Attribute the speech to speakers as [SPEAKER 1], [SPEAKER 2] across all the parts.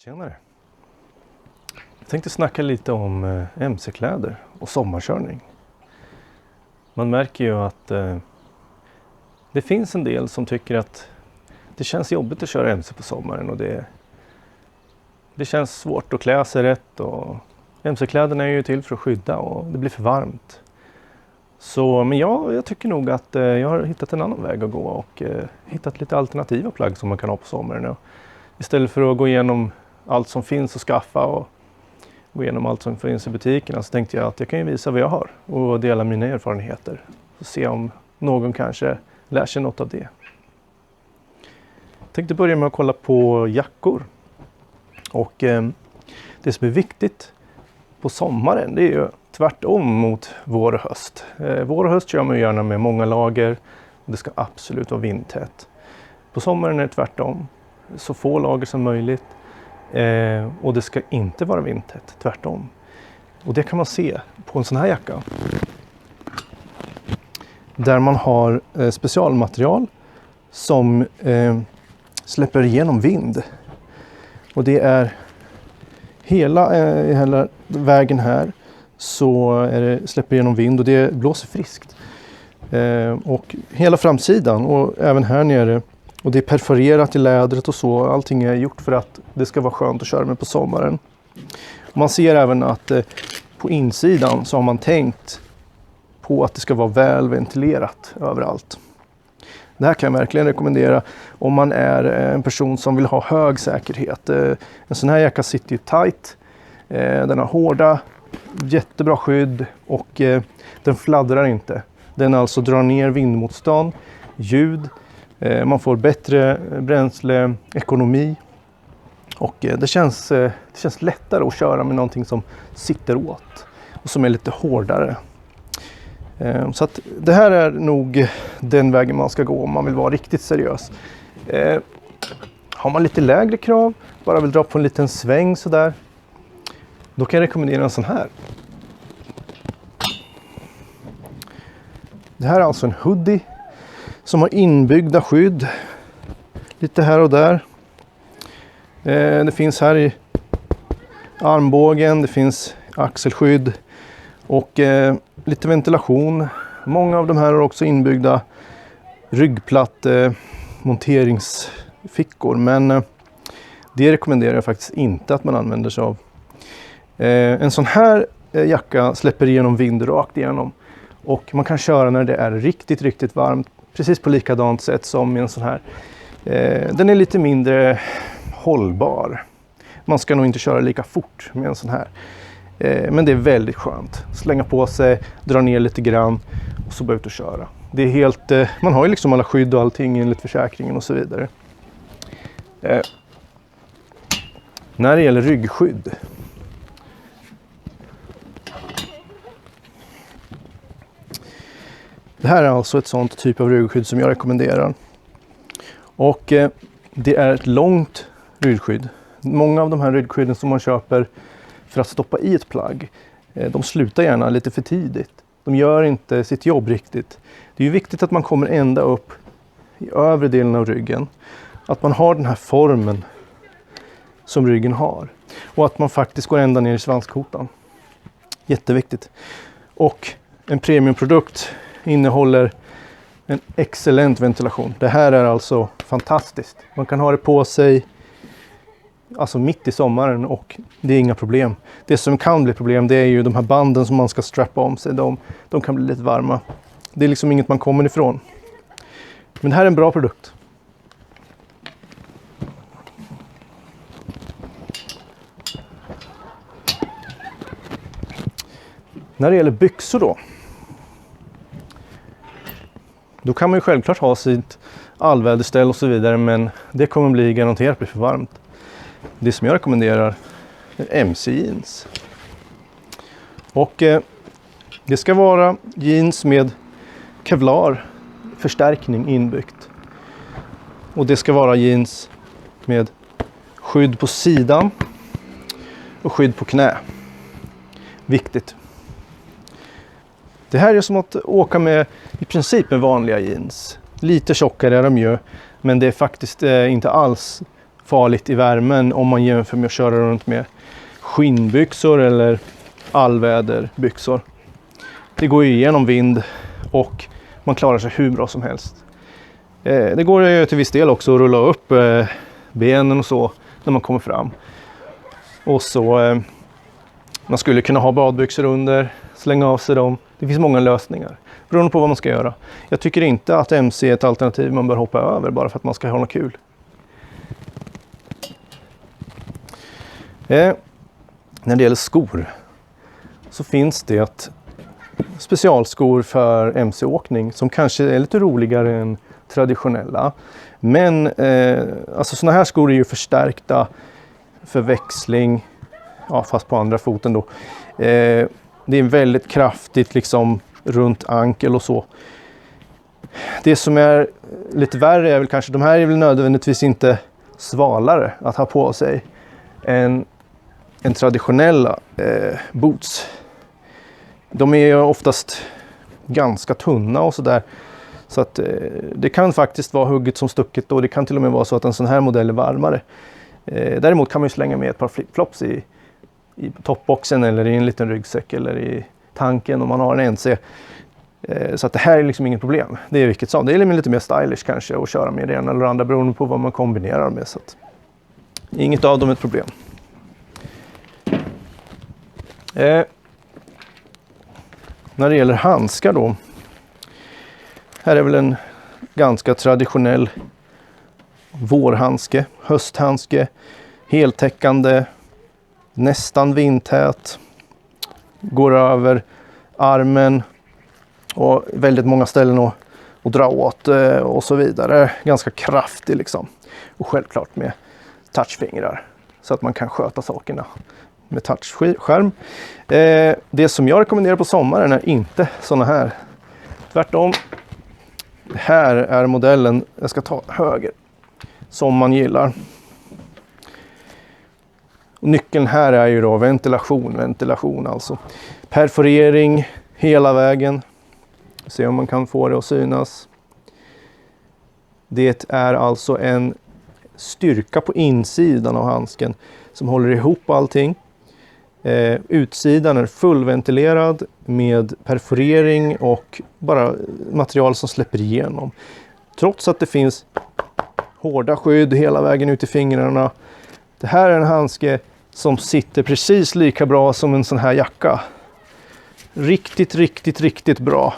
[SPEAKER 1] Tjenare! Jag tänkte snacka lite om mc-kläder och sommarkörning. Man märker ju att det finns en del som tycker att det känns jobbigt att köra mc på sommaren och det känns svårt att klä sig rätt och mc-kläderna är ju till för att skydda och det blir för varmt. Men jag tycker nog att jag har hittat en annan väg att gå och hittat lite alternativa plagg som man kan ha på sommaren. Och istället för att gå igenom allt som finns att skaffa och gå igenom allt som finns i butikerna så tänkte jag att jag kan ju visa vad jag har och dela mina erfarenheter och se om någon kanske lär sig något av det. Jag tänkte börja med att kolla på jackor. Och det som är viktigt på sommaren det är ju tvärtom mot vår och höst. Vår och höst kör man gärna med många lager och det ska absolut vara vindtätt. På sommaren är det tvärtom. Så få lager som möjligt. Och det ska inte vara vindtätt, tvärtom. Och det kan man se på en sån här jacka. Där man har specialmaterial som släpper igenom vind. Och det är hela vägen här så släpper igenom vind och det blåser friskt. Och hela framsidan och även här nere. Och det är perforerat i lädret och så. Allting är gjort för att det ska vara skönt att köra med på sommaren. Man ser även att på insidan så har man tänkt på att det ska vara väl ventilerat överallt. Det här kan jag verkligen rekommendera om man är en person som vill ha hög säkerhet. En sån här jacka sitter ju tight. Den har hårda, jättebra skydd och den fladdrar inte. Den alltså drar ner vindmotstånd, ljud. Man får bättre bränsleekonomi och det känns lättare att köra med någonting som sitter åt och som är lite hårdare. Så att det här är nog den vägen man ska gå om man vill vara riktigt seriös. Har man lite lägre krav, bara vill dra på en liten sväng sådär, då kan jag rekommendera en sån här. Det här är alltså en hoodie som har inbyggda skydd lite här och där. Det finns här i armbågen, det finns axelskydd och lite ventilation. Många av de här har också inbyggda ryggplatte-monteringsfickor, men det rekommenderar jag faktiskt inte att man använder sig av. En sån här jacka släpper igenom vind rakt igenom och man kan köra när det är riktigt, riktigt varmt. Precis på likadant sätt som med en sån här. Den är lite mindre hållbar. Man ska nog inte köra lika fort med en sån här. Men det är väldigt skönt. Slänga på sig, dra ner lite grann och så bara ut och köra. Det är helt, man har ju liksom alla skydd och allting enligt försäkringen och så vidare. När det gäller ryggskydd. Det här är alltså ett sånt typ av ryggskydd som jag rekommenderar. Och det är ett långt ryggskydd. Många av de här ryggskydden som man köper för att stoppa i ett plagg, de slutar gärna lite för tidigt. De gör inte sitt jobb riktigt. Det är ju viktigt att man kommer ända upp i övre delen av ryggen. Att man har den här formen som ryggen har. Och att man faktiskt går ända ner i svanskotan. Jätteviktigt. Och en premiumprodukt innehåller en excellent ventilation. Det här är alltså fantastiskt. Man kan ha det på sig alltså mitt i sommaren och det är inga problem. Det som kan bli problem det är ju de här banden som man ska strappa om sig. De kan bli lite varma. Det är liksom inget man kommer ifrån. Men det här är en bra produkt. När det gäller byxor då kan man ju självklart ha sitt allväderställ och så vidare, men det kommer bli garanterat bli för varmt. Det som jag rekommenderar är MC-jeans. Och det ska vara jeans med kevlar-förstärkning inbyggt. Och det ska vara jeans med skydd på sidan och skydd på knä. Viktigt. Det här är som att åka med i princip med vanliga jeans. Lite tjockare är de ju, men det är faktiskt inte alls farligt i värmen om man jämför med att köra runt med skinnbyxor eller allväderbyxor. Det går ju igenom vind och man klarar sig hur bra som helst. Det går ju till viss del också att rulla upp benen och så när man kommer fram. Och så man skulle kunna ha badbyxor under, slänga av sig dem. Det finns många lösningar beroende på vad man ska göra. Jag tycker inte att MC är ett alternativ man bör hoppa över bara för att man ska ha något kul. När det gäller skor så finns det specialskor för MC-åkning som kanske är lite roligare än traditionella. Men alltså såna här skor är ju förstärkta för växling, ja, fast på andra foten då. Det är väldigt kraftigt liksom runt ankel och så. Det som är lite värre är väl kanske, de här är väl nödvändigtvis inte svalare att ha på sig än traditionella boots. De är ju oftast ganska tunna och sådär. Så att det kan faktiskt vara hugget som stucket och det kan till och med vara så att en sån här modell är varmare. Däremot kan man ju slänga med ett par flipflops i toppboxen eller i en liten ryggsäck eller i tanken om man har en NC. Så att det här är liksom inget problem. Det är vilket som. Det är lite mer stylish kanske att köra med det ena eller andra beroende på vad man kombinerar med. Så att inget av dem är ett problem. När det gäller handskar då. Här är väl en ganska traditionell vårhandske, hösthandske, heltäckande, nästan vindtät, går över armen och väldigt många ställen att dra åt och så vidare. Ganska kraftig liksom. Och självklart med touchfingrar så att man kan sköta sakerna med touchskärm. Det som jag rekommenderar på sommaren är inte såna här. Tvärtom. Här är modellen, jag ska ta höger, som man gillar. Och nyckeln här är ju då ventilation alltså. Perforering hela vägen. Se om man kan få det att synas. Det är alltså en styrka på insidan av handsken som håller ihop allting. Utsidan är fullventilerad med perforering och bara material som släpper igenom. Trots att det finns hårda skydd hela vägen ut i fingrarna. Det här är en handske som sitter precis lika bra som en sån här jacka. Riktigt bra.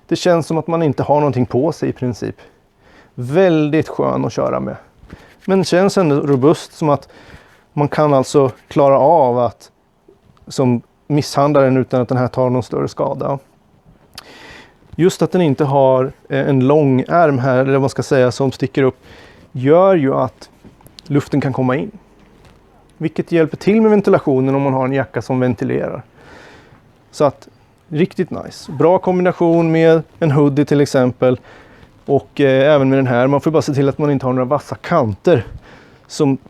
[SPEAKER 1] Det känns som att man inte har någonting på sig i princip. Väldigt skön att köra med. Men känns ändå robust, som att man kan alltså klara av att som misshandla den utan att den här tar någon större skada. Just att den inte har en lång ärm här, eller vad man ska säga, som sticker upp, gör ju att luften kan komma in. Vilket hjälper till med ventilationen om man har en jacka som ventilerar. Så att riktigt nice. Bra kombination med en hoodie till exempel. Och även med den här. Man får bara se till att man inte har några vassa kanter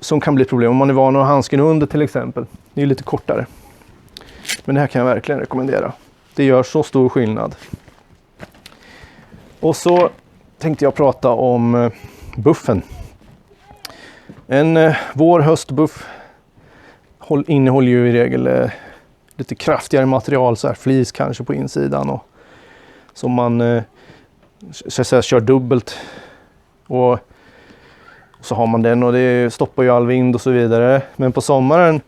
[SPEAKER 1] som kan bli ett problem. Om man är van att ha handsken under till exempel. Det är lite kortare. Men det här kan jag verkligen rekommendera. Det gör så stor skillnad. Och så tänkte jag prata om buffen. En vår-höstbuff innehåller ju i regel lite kraftigare material, så här flis kanske på insidan, och som man så att säga kör dubbelt, och så har man den och det stoppar ju all vind och så vidare. Men på sommaren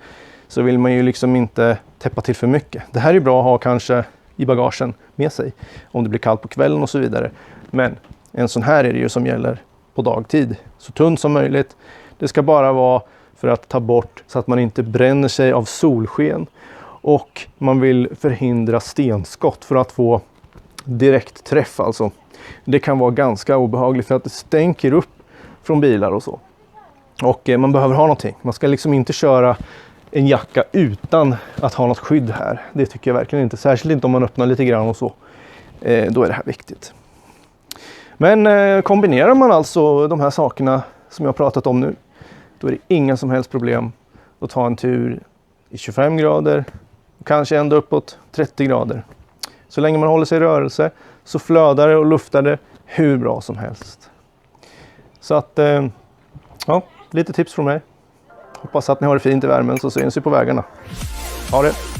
[SPEAKER 1] så vill man ju liksom inte täppa till för mycket. Det här är bra att ha kanske i bagagen med sig om det blir kallt på kvällen och så vidare. Men en sån här är det ju som gäller på dagtid. Så tunn som möjligt. Det ska bara vara för att ta bort så att man inte bränner sig av solsken. Och man vill förhindra stenskott för att få direkt träff alltså. Det kan vara ganska obehagligt för att det stänker upp från bilar och så. Och man behöver ha någonting. Man ska liksom inte köra en jacka utan att ha något skydd här. Det tycker jag verkligen inte. Särskilt inte om man öppnar lite grann och så. Då är det här viktigt. Men kombinerar man alltså de här sakerna som jag har pratat om nu, då är det inga som helst problem att ta en tur i 25 grader kanske ända uppåt 30 grader. Så länge man håller sig i rörelse så flödar det och luftar det hur bra som helst. Så att, ja, lite tips från mig. Hoppas att ni har det fint i värmen, så syns vi på vägarna. Ha det!